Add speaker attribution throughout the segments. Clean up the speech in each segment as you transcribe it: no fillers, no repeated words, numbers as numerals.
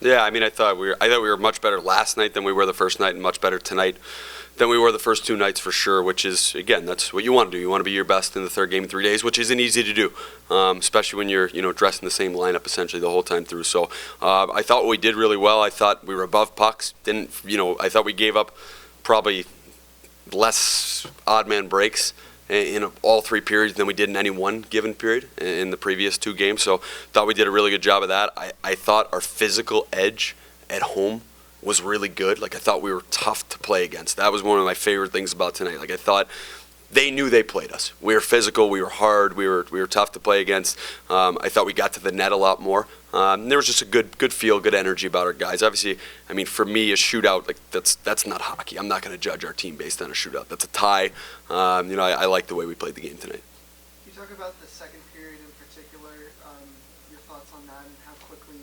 Speaker 1: Yeah, I mean, I thought we were much better last night than we were the first night, and much better tonight than we were the first two nights for sure. Which is, again, that's what you want to do. You want to be your best in the third game in 3 days, which isn't easy to do, especially when you're dressed in the same lineup essentially the whole time through. So I thought we did really well. I thought we were above pucks. I thought we gave up probably less odd man breaks in all 3 periods than we did in any one given period in the previous 2 games. So thought we did a really good job of that. I thought our physical edge at home was really good. Like, I thought we were tough to play against. That was one of my favorite things about tonight. Like, I thought they knew they played us. We were physical, we were hard, we were tough to play against. I thought we got to the net a lot more. There was just a good feel, good energy about our guys. Obviously, I mean, for me, a shootout, like, that's not hockey. I'm not going to judge our team based on a shootout. That's a tie. I like the way we played the game tonight.
Speaker 2: Can you talk about the second period in particular, your thoughts on that and how quickly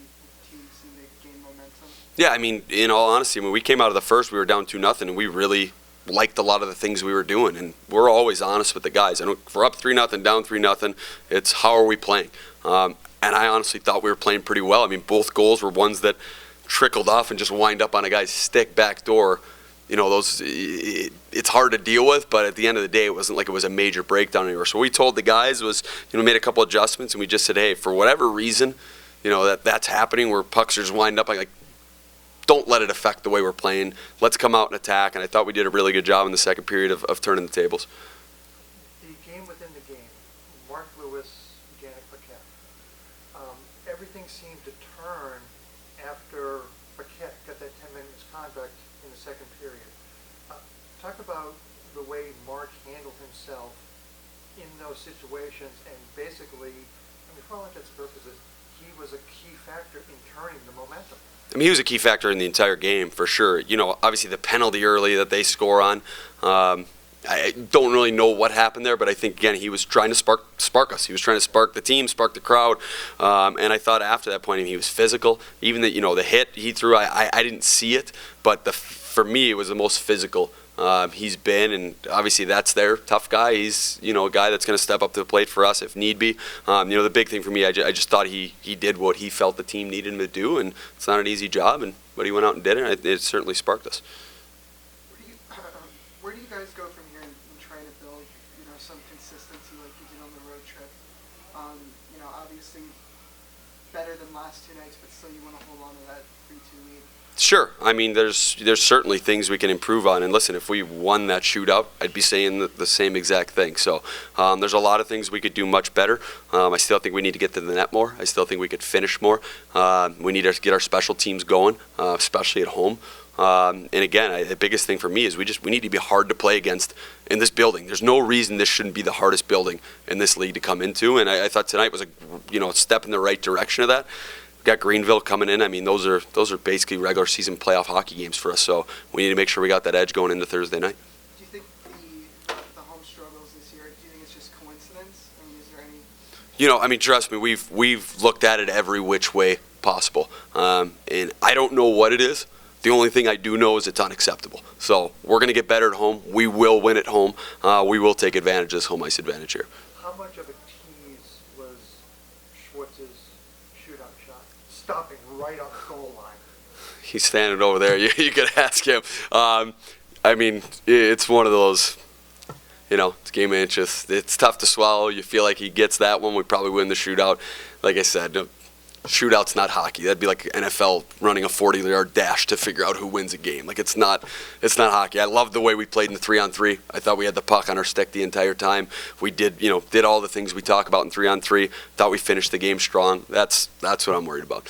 Speaker 2: teams seem to gain momentum?
Speaker 1: Yeah, I mean, in all honesty, when we came out of the first, we were down 2-0, and we really liked a lot of the things we were doing, and we're always honest with the guys. If we're up 3-0, down 3-0, it's how are we playing? And I honestly thought we were playing pretty well. I mean, both goals were ones that trickled off and just wind up on a guy's stick back door. It's hard to deal with, but at the end of the day, it wasn't like it was a major breakdown anywhere. So what we told the guys was, made a couple adjustments, and we just said, hey, for whatever reason, that's happening where pucks are just wind up, like, don't let it affect the way we're playing. Let's come out and attack. And I thought we did a really good job in the second period of turning the tables.
Speaker 3: The game within the game, Mark Lewis, Janik Paquette. Everything seemed to turn after Paquette got that 10-minute misconduct in the second period. Talk about the way Mark handled himself in those situations, and basically, for all intents and purposes, he was a key factor in turning the momentum.
Speaker 1: I mean, he was a key factor in the entire game, for sure. Obviously the penalty early that they score on, I don't really know what happened there, but I think, again, he was trying to spark us. He was trying to spark the team, spark the crowd, and I thought after that point he was physical. Even the hit he threw, I didn't see it, but for me it was the most physical he's been, and obviously that's their tough guy. He's a guy that's going to step up to the plate for us if need be. The big thing for me, I just thought he did what he felt the team needed him to do, and it's not an easy job, but he went out and did it, and it certainly sparked us.
Speaker 2: Where do you guys go from here in trying to build some consistency like you did on the road trip? Obviously better than last 2 nights, but still you want to hold on to that 3-2 lead.
Speaker 1: Sure. I mean, there's certainly things we can improve on. And listen, if we won that shootout, I'd be saying the same exact thing. So there's a lot of things we could do much better. I still think we need to get to the net more. I still think we could finish more. We need to get our special teams going, especially at home. And again, the biggest thing for me is we need to be hard to play against in this building. There's no reason this shouldn't be the hardest building in this league to come into. And I thought tonight was a step in the right direction of that. Got Greenville coming in. I mean, those are basically regular season playoff hockey games for us. So we need to make sure we got that edge going into Thursday night.
Speaker 2: Do you think the home struggles this year? Do you think it's just coincidence? I mean, is there any?
Speaker 1: Trust me, we've looked at it every which way possible, and I don't know what it is. The only thing I do know is it's unacceptable. So we're going to get better at home. We will win at home. We will take advantage of this home ice advantage here.
Speaker 3: How much of a tease was Schwartz's shootout shot, stopping right on the goal line?
Speaker 1: He's standing over there. You could ask him. It's one of those, it's game inches. It's tough to swallow. You feel like he gets that one, we probably win the shootout. Like I said, shootout's not hockey. That'd be like NFL running a 40-yard dash to figure out who wins a game. Like, it's not hockey. I loved the way we played in the 3-on-3. I thought we had the puck on our stick the entire time. We did all the things we talk about in 3-on-3. Thought we finished the game strong. That's what I'm worried about.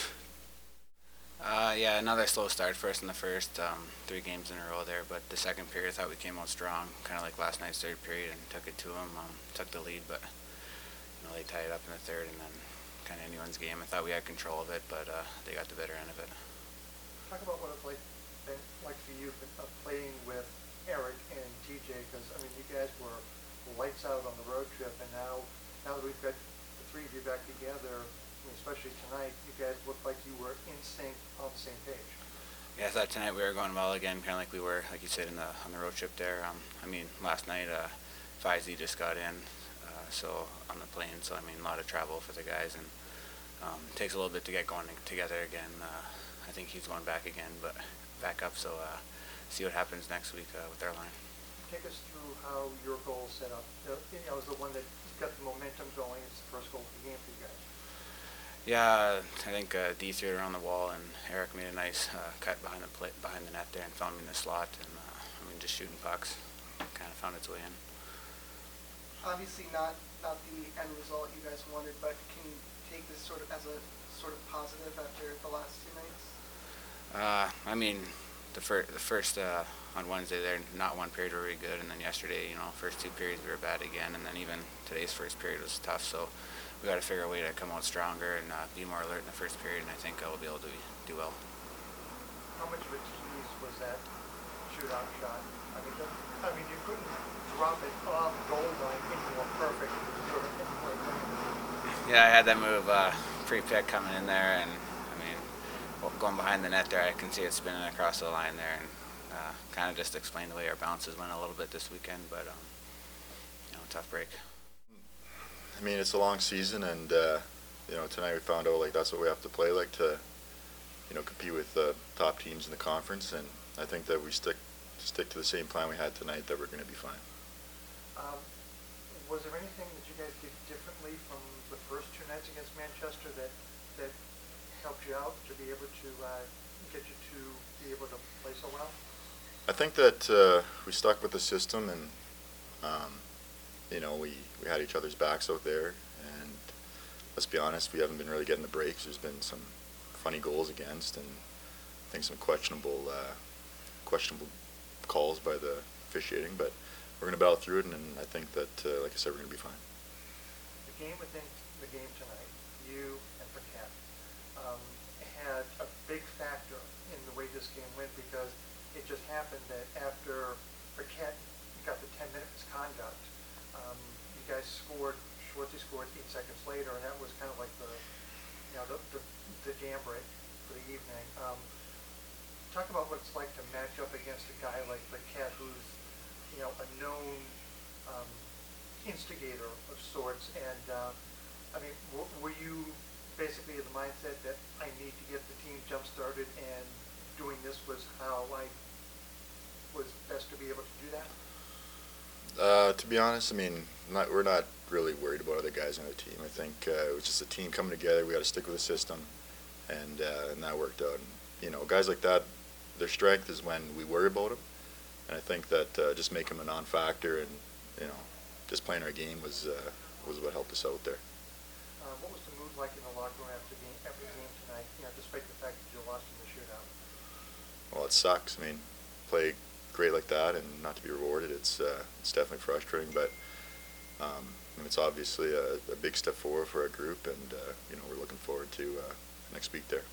Speaker 4: Another slow start for us in the first 3 games in a row there, but the second period I thought we came out strong, kind of like last night's third period, and took it to them, took the lead, but they tied it up in the third, and then kind of anyone's game. I thought we had control of it, but they got the better end of it.
Speaker 3: Talk about what it's been like for you playing with Eric and TJ, because you guys were lights out on the road trip, and now that we've got the 3 of you back together, especially tonight, you guys looked like you were in sync, on the same page.
Speaker 4: Yeah, I thought tonight we were going well again, kind of like we were, like you said, on the road trip there. Last night, Fizey just got in, so on the plane, so a lot of travel for the guys, and it takes a little bit to get going together again. I I think he's going back again, but back up. So see what happens next week with our line.
Speaker 3: Take us through how your goal set up. Is the one that got the momentum going. It's the first goal of the game for you guys.
Speaker 4: Yeah, I think D threw it around the wall, and Eric made a nice cut behind the net there, and found me in the slot. And just shooting pucks, kind of found its way in.
Speaker 2: Obviously, not the end result you guys wanted, but can you take this sort of as a sort of positive after the last 2 nights?
Speaker 4: The first on Wednesday there, not one period were very good, and then yesterday, first 2 periods we were bad again, and then even today's first period was tough. So we got to figure a way to come out stronger and be more alert in the first period, and I think we'll be able to do well.
Speaker 3: How much of a tease was that shootout shot? You couldn't drop it off the goal line any more perfect.
Speaker 4: Yeah, I had that move pre-pick coming in there, and going behind the net there, I can see it spinning across the line there, and kind of just explained the way our bounces went a little bit this weekend, but tough break.
Speaker 5: It's a long season, and tonight we found out that's what we have to play like to compete with the top teams in the conference, and I think that we stick to the same plan we had tonight, that we're going to be fine.
Speaker 3: Was there anything that you guys did differently from the first 2 nights against Manchester that helped you out to be able to get you to be able to play so well?
Speaker 5: I think that we stuck with the system, and we had each other's backs out there, and let's be honest, we haven't been really getting the breaks. There's been some funny goals against, and I think some questionable calls by the officiating, but we're going to battle through it, and I think that, like I said, we're going to be fine.
Speaker 3: The game within the game tonight, you and Paquette, had a big factor in the way this game went, because it just happened that after Paquette got the 10-minute misconduct, you guys scored. Schwartz scored 8 seconds later, and that was kind of like the jam break for the evening. Talk about what it's like to match up against a guy like Paquette, who's a known instigator of sorts. And were you basically in the mindset that I need to get the team jump started, and doing this was how I was best to be able to do that?
Speaker 5: To be honest, we're not really worried about other guys on the team. I think it was just a team coming together. We got to stick with the system, and that worked out. And, guys like that, their strength is when we worry about them, and I think that just making them a non-factor and just playing our game was what helped us out there.
Speaker 3: What was the mood like in the locker room after the game tonight? Despite the fact that you lost in the shootout.
Speaker 5: Well, it sucks. Play great like that and not to be rewarded, it's definitely frustrating, but it's obviously a big step forward for our group, and we're looking forward to next week there.